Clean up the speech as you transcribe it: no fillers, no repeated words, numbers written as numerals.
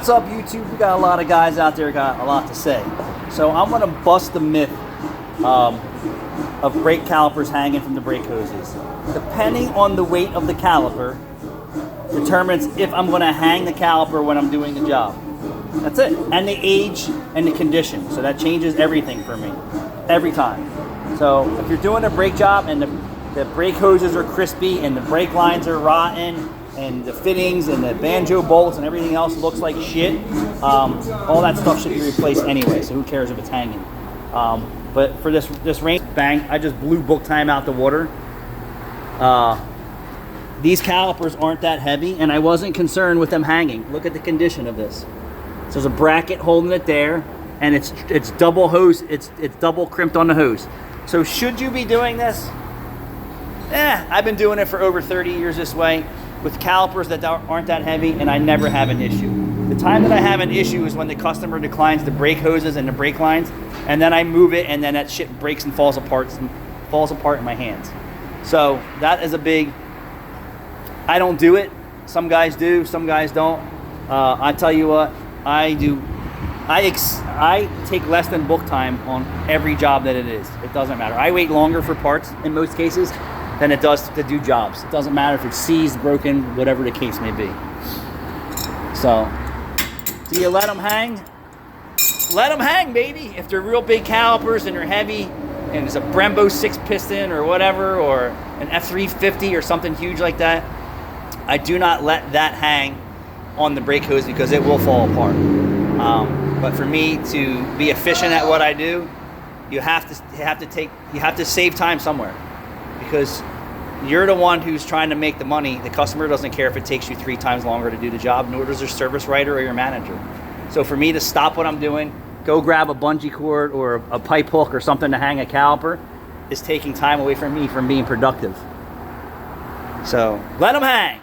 What's up, YouTube? We got a lot of guys out there got a lot to say. So I'm gonna bust the myth of brake calipers hanging from the brake hoses. Depending on the weight of the caliper determines if I'm gonna hang the caliper when I'm doing the job. That's it. And the age and the condition. So that changes everything for me, every time. So if you're doing a brake job and the brake hoses are crispy and the brake lines are rotten and the fittings and the banjo bolts and everything else looks like shit, all that stuff should be replaced anyway, so who cares if it's hanging. But for this rain, bang, I just blew book time out the water. These calipers aren't that heavy, and I wasn't concerned with them hanging. Look at the condition of this. So there's a bracket holding it there, and it's double hose, it's double crimped on the hose. So should you be doing this? I've been doing it for over 30 years this way with calipers that aren't that heavy, and I never have an issue. The time that I have an issue is when the customer declines the brake hoses and the brake lines, and then I move it, and then that shit breaks and falls apart in my hands. So that is a big, I don't do it. Some guys do, some guys don't. I tell you what, I do. I take less than book time on every job that it is. It doesn't matter. I wait longer for parts in most cases than it does to do jobs. It doesn't matter if it's seized, broken, whatever the case may be. So, do you let them hang? Let them hang, baby. If they're real big calipers and they're heavy, and it's a Brembo 6-piston or whatever, or an F350 or something huge like that, I do not let that hang on the brake hose because it will fall apart. But for me to be efficient at what I do, you have to save time somewhere, because you're the one who's trying to make the money. The customer doesn't care if it takes you 3 times longer to do the job, nor does their service writer or your manager. So for me to stop what I'm doing, go grab a bungee cord or a pipe hook or something to hang a caliper, is taking time away from me from being productive. So let them hang.